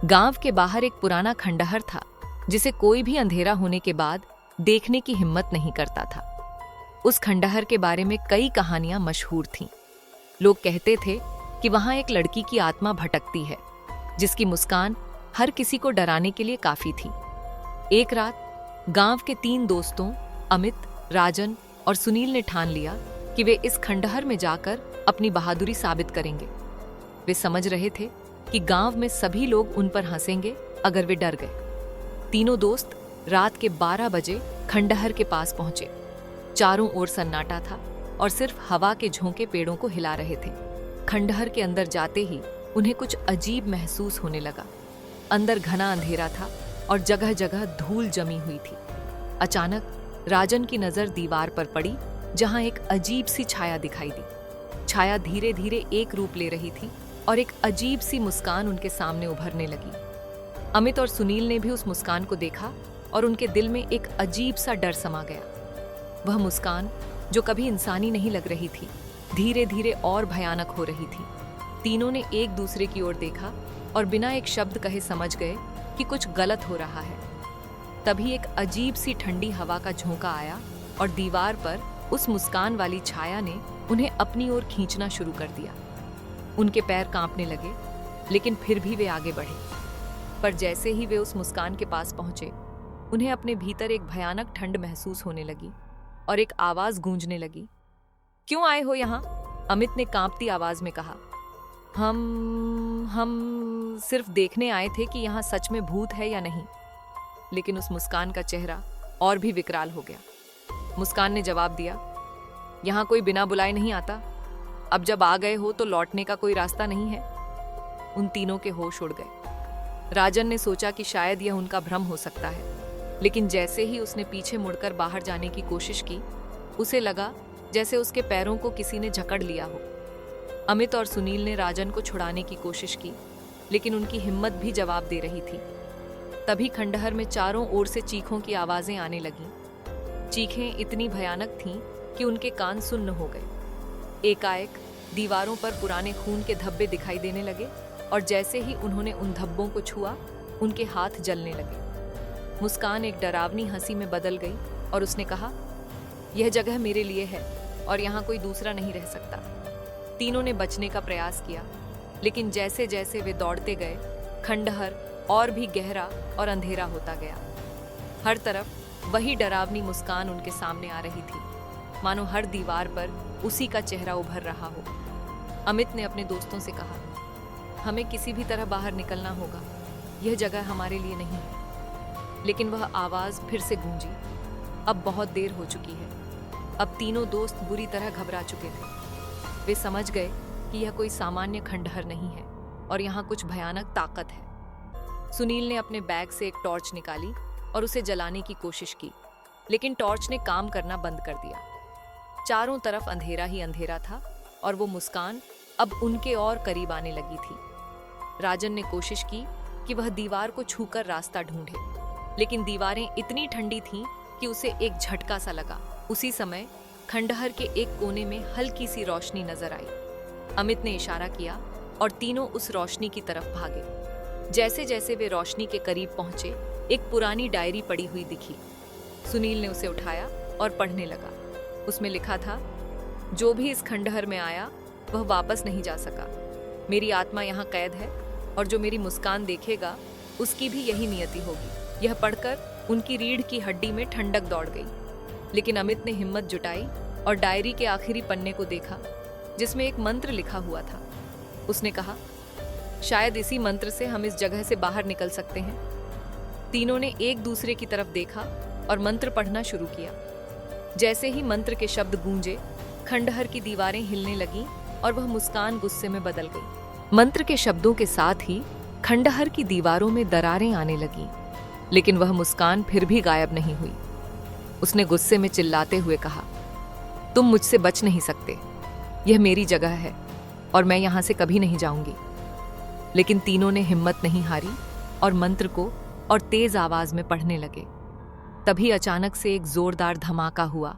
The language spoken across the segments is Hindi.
गांव के बाहर एक पुराना खंडहर था जिसे कोई भी अंधेरा होने के बाद देखने की हिम्मत नहीं करता था। उस खंडहर के बारे में कई कहानियां मशहूर थीं। लोग कहते थे कि वहां एक लड़की की आत्मा भटकती है जिसकी मुस्कान हर किसी को डराने के लिए काफी थी। एक रात गांव के 3 दोस्तों अमित, राजन और सुनील ने ठान लिया कि वे इस खंडहर में जाकर अपनी बहादुरी साबित करेंगे। वे समझ रहे थे कि गांव में सभी लोग उन पर हंसेंगे अगर वे डर गए। तीनों दोस्त रात के 12 बजे खंडहर के पास पहुंचे। चारों ओर सन्नाटा था और सिर्फ हवा के झोंके पेड़ों को हिला रहे थे। खंडहर के अंदर जाते ही उन्हें कुछ अजीब महसूस होने लगा। अंदर घना अंधेरा था और जगह जगह धूल जमी हुई थी। अचानक राजन की नजर दीवार पर पड़ी जहां एक अजीब सी छाया दिखाई दी। छाया धीरे धीरे एक रूप ले रही थी और एक अजीब सी मुस्कान उनके सामने उभरने लगी। अमित और सुनील ने भी उस मुस्कान को देखा और उनके दिल में एक अजीब सा डर समा गया। वह मुस्कान, जो कभी इंसानी नहीं लग रही थी, धीरे धीरे और भयानक हो रही थी। तीनों ने एक दूसरे की ओर देखा और बिना एक शब्द कहे समझ गए कि कुछ गलत हो रहा है। तभी एक अजीब सी ठंडी हवा का झोंका आया और दीवार पर उस मुस्कान वाली छाया ने उन्हें अपनी ओर खींचना शुरू कर दिया। उनके पैर कांपने लगे, लेकिन फिर भी वे आगे बढ़े। पर जैसे ही वे उस मुस्कान के पास पहुंचे, उन्हें अपने भीतर एक भयानक ठंड महसूस होने लगी और एक आवाज गूंजने लगी। क्यों आए हो यहाँ? अमित ने कांपती आवाज में कहा। हम सिर्फ देखने आए थे कि यहाँ सच में भूत है या नहीं। लेकिन उस मुस्कान का चेहरा और भी विकराल हो गया। मुस्कान ने जवाब दिया, यहाँ कोई बिना बुलाए नहीं आता। अब जब आ गए हो तो लौटने का कोई रास्ता नहीं है। उन तीनों के होश उड़ गए। राजन ने सोचा कि शायद यह उनका भ्रम हो सकता है, लेकिन जैसे ही उसने पीछे मुड़कर बाहर जाने की कोशिश की, उसे लगा जैसे उसके पैरों को किसी ने जकड़ लिया हो। अमित और सुनील ने राजन को छुड़ाने की कोशिश की, लेकिन उनकी हिम्मत भी जवाब दे रही थी। तभी खंडहर में चारों ओर से चीखों की आवाजें आने लगीं। चीखें इतनी भयानक थीं कि उनके कान सुन्न हो गए। एकाएक दीवारों पर पुराने खून के धब्बे दिखाई देने लगे और जैसे ही उन्होंने उन धब्बों को छुआ, उनके हाथ जलने लगे। मुस्कान एक डरावनी हंसी में बदल गई और उसने कहा, यह जगह मेरे लिए है और यहाँ कोई दूसरा नहीं रह सकता। तीनों ने बचने का प्रयास किया, लेकिन जैसे जैसे वे दौड़ते गए, खंडहर और भी गहरा और अंधेरा होता गया। हर तरफ वही डरावनी मुस्कान उनके सामने आ रही थी, मानो हर दीवार पर उसी का चेहरा उभर रहा हो। अमित ने अपने दोस्तों से कहा, हमें किसी भी तरह बाहर निकलना होगा, यह जगह हमारे लिए नहीं है। लेकिन वह आवाज फिर से गूंजी। अब बहुत देर हो चुकी है। अब तीनों दोस्त बुरी तरह घबरा चुके थे। वे समझ गए कि यह कोई सामान्य खंडहर नहीं है और यहाँ कुछ भयानक ताकत है। सुनील ने अपने बैग से एक टॉर्च निकाली और उसे जलाने की कोशिश की, लेकिन टॉर्च ने काम करना बंद कर दिया। चारों तरफ अंधेरा ही अंधेरा था और वो मुस्कान अब उनके और करीब आने लगी थी। राजन ने कोशिश की कि वह दीवार को छूकर रास्ता ढूंढे, लेकिन दीवारें इतनी ठंडी थीं कि उसे एक झटका सा लगा। उसी समय खंडहर के एक कोने में हल्की सी रोशनी नजर आई। अमित ने इशारा किया और तीनों उस रोशनी की तरफ भागे। जैसे जैसे वे रोशनी के करीब पहुंचे, एक पुरानी डायरी पड़ी हुई दिखी। सुनील ने उसे उठाया और पढ़ने लगा। उसमें लिखा था, जो भी इस खंडहर में आया वह वापस नहीं जा सका। मेरी आत्मा यहाँ कैद है और जो मेरी मुस्कान देखेगा उसकी भी यही नियति होगी। यह पढ़कर उनकी रीढ़ की हड्डी में ठंडक दौड़ गई। लेकिन अमित ने हिम्मत जुटाई और डायरी के आखिरी पन्ने को देखा, जिसमें एक मंत्र लिखा हुआ था। उसने कहा, शायद इसी मंत्र से हम इस जगह से बाहर निकल सकते हैं। तीनों ने एक दूसरे की तरफ देखा और मंत्र पढ़ना शुरू किया। जैसे ही मंत्र के शब्द गूंजे, खंडहर की दीवारें हिलने लगीं और वह मुस्कान गुस्से में बदल गई। मंत्र के शब्दों के साथ ही खंडहर की दीवारों में दरारें आने लगीं, लेकिन वह मुस्कान फिर भी गायब नहीं हुई। उसने गुस्से में चिल्लाते हुए कहा, तुम मुझसे बच नहीं सकते। यह मेरी जगह है और मैं यहाँ से कभी नहीं जाऊंगी। लेकिन तीनों ने हिम्मत नहीं हारी और मंत्र को और तेज आवाज में पढ़ने लगे। तभी अचानक से एक जोरदार धमाका हुआ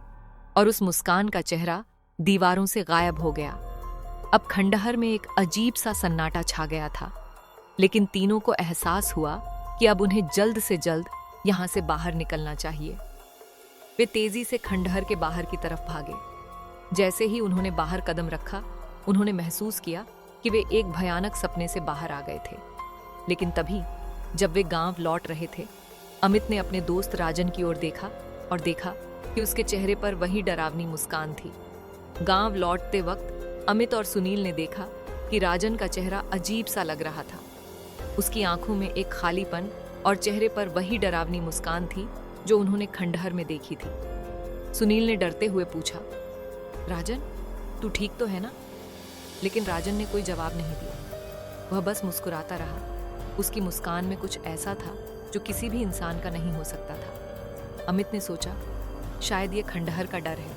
और उस मुस्कान का चेहरा दीवारों से गायब हो गया। अब खंडहर में एक अजीब सा सन्नाटा छा गया था, लेकिन तीनों को एहसास हुआ कि अब उन्हें जल्द से जल्द यहाँ से बाहर निकलना चाहिए। वे तेजी से खंडहर के बाहर की तरफ भागे। जैसे ही उन्होंने बाहर कदम रखा, उन्होंने महसूस किया कि वे एक भयानक सपने से बाहर आ गए थे। लेकिन तभी जब वे गांव लौट रहे थे, अमित ने अपने दोस्त राजन की ओर देखा और देखा कि उसके चेहरे पर वही डरावनी मुस्कान थी। गांव लौटते वक्त अमित और सुनील ने देखा कि राजन का चेहरा अजीब सा लग रहा था। उसकी आंखों में एक खालीपन और चेहरे पर वही डरावनी मुस्कान थी जो उन्होंने खंडहर में देखी थी। सुनील ने डरते हुए पूछा, राजन, तू ठीक तो है ना? लेकिन राजन ने कोई जवाब नहीं दिया। वह बस मुस्कुराता रहा। उसकी मुस्कान में कुछ ऐसा था जो किसी भी इंसान का नहीं हो सकता था। अमित ने सोचा, शायद ये खंडहर का डर है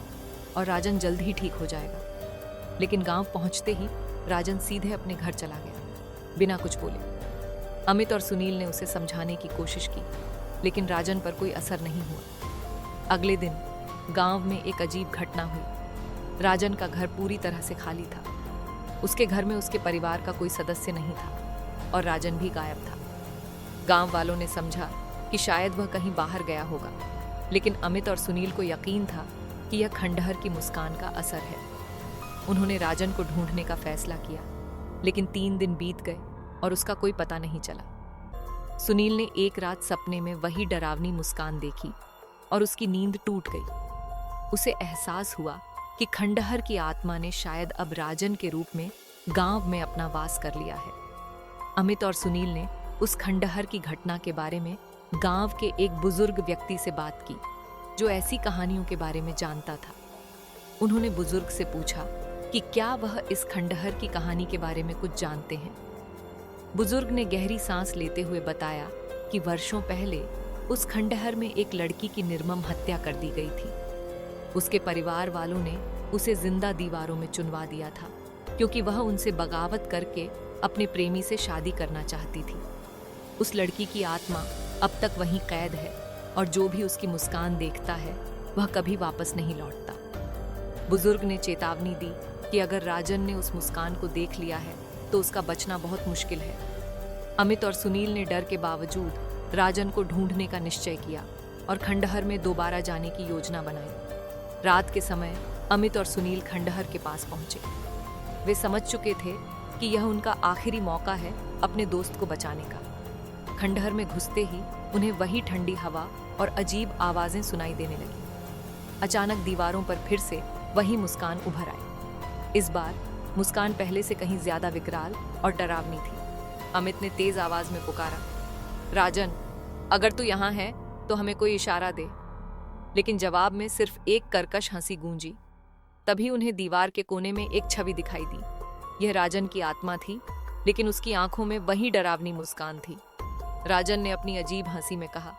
और राजन जल्द ही ठीक हो जाएगा। लेकिन गांव पहुंचते ही राजन सीधे अपने घर चला गया, बिना कुछ बोले। अमित और सुनील ने उसे समझाने की कोशिश की, लेकिन राजन पर कोई असर नहीं हुआ। अगले दिन गांव में एक अजीब घटना हुई। राजन का घर पूरी तरह से खाली था। उसके घर में उसके परिवार का कोई सदस्य नहीं था और राजन भी गायब था। गांव वालों ने समझा कि शायद वह कहीं बाहर गया होगा, लेकिन अमित और सुनील को यकीन था कि यह खंडहर की मुस्कान का असर है। उन्होंने राजन को ढूंढने का फैसला किया, लेकिन 3 दिन बीत गए और उसका कोई पता नहीं चला। सुनील ने एक रात सपने में वही डरावनी मुस्कान देखी और उसकी नींद टूट गई। उसे एहसास हुआ कि खंडहर की आत्मा ने शायद अब राजन के रूप में गांव में अपना वास कर लिया है। अमित और सुनील ने उस खंडहर की घटना के बारे में गांव के एक बुजुर्ग व्यक्ति से बात की, जो ऐसी कहानियों के बारे में जानता था। उन्होंने बुजुर्ग से पूछा कि क्या वह इस खंडहर की कहानी के बारे में कुछ जानते हैं। बुजुर्ग ने गहरी सांस लेते हुए बताया कि वर्षों पहले उस खंडहर में एक लड़की की निर्मम हत्या कर दी गई थी। उसके परिवार वालों ने उसे जिंदा दीवारों में चुनवा दिया था, क्योंकि वह उनसे बगावत करके अपने प्रेमी से शादी करना चाहती थी। उस लड़की की आत्मा अब तक वहीं कैद है और जो भी उसकी मुस्कान देखता है वह कभी वापस नहीं लौटता। बुजुर्ग ने चेतावनी दी कि अगर राजन ने उस मुस्कान को देख लिया है तो उसका बचना बहुत मुश्किल है। अमित और सुनील ने डर के बावजूद राजन को ढूंढने का निश्चय किया और खंडहर में दोबारा जाने की योजना बनाई। रात के समय अमित और सुनील खंडहर के पास पहुंचे। वे समझ चुके थे कि यह उनका आखिरी मौका है अपने दोस्त को बचाने का। खंडहर में घुसते ही उन्हें वही ठंडी हवा और अजीब आवाजें सुनाई देने लगी। अचानक दीवारों पर फिर से वही मुस्कान उभर आई। इस बार मुस्कान पहले से कहीं ज्यादा विकराल और डरावनी थी। अमित ने तेज आवाज में पुकारा, राजन, अगर तू यहाँ है तो हमें कोई इशारा दे। लेकिन जवाब में सिर्फ एक कर्कश हंसी गूंजी। तभी उन्हें दीवार के कोने में एक छवि दिखाई दी। यह राजन की आत्मा थी, लेकिन उसकी आंखों में वही डरावनी मुस्कान थी। राजन ने अपनी अजीब हंसी में कहा,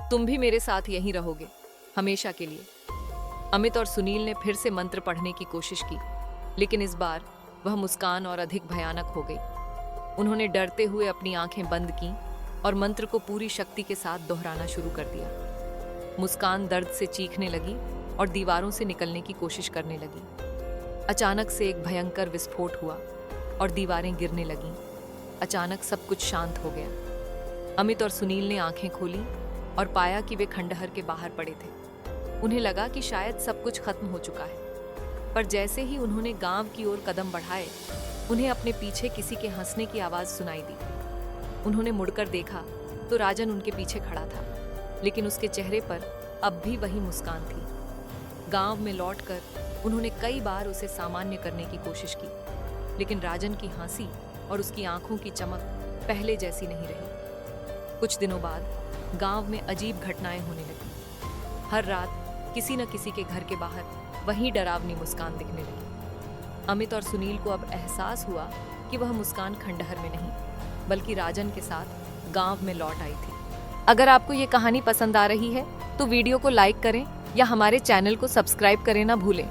तुम भी मेरे साथ यहीं रहोगे, हमेशा के लिए। अमित और सुनील ने फिर से मंत्र पढ़ने की कोशिश की, लेकिन इस बार वह मुस्कान और अधिक भयानक हो गई। उन्होंने डरते हुए अपनी आंखें बंद की और मंत्र को पूरी शक्ति के साथ दोहराना शुरू कर दिया। मुस्कान दर्द से चीखने लगी और दीवारों से निकलने की कोशिश करने लगी। अचानक से एक भयंकर विस्फोट हुआ और दीवारें गिरने लगीं। अचानक सब कुछ शांत हो गया। अमित और सुनील ने आंखें खोली और पाया कि वे खंडहर के बाहर पड़े थे। उन्हें लगा कि शायद सब कुछ खत्म हो चुका है, पर जैसे ही उन्होंने गांव की ओर कदम बढ़ाए, उन्हें अपने पीछे किसी के हंसने की आवाज सुनाई दी। उन्होंने मुड़कर देखा तो राजन उनके पीछे खड़ा था, लेकिन उसके चेहरे पर अब भी वही मुस्कान थी। गांव में लौटकर उन्होंने कई बार उसे सामान्य करने की कोशिश की, लेकिन राजन की हंसी और उसकी आंखों की चमक पहले जैसी नहीं रही। कुछ दिनों बाद गांव में अजीब घटनाएं होने लगी। हर रात किसी न किसी के घर के बाहर वही डरावनी मुस्कान दिखने लगी। अमित और सुनील को अब एहसास हुआ कि वह मुस्कान खंडहर में नहीं, बल्कि राजन के साथ गांव में लौट आई थी। अगर आपको ये कहानी पसंद आ रही है तो वीडियो को लाइक करें या हमारे चैनल को सब्सक्राइब करें ना भूलें।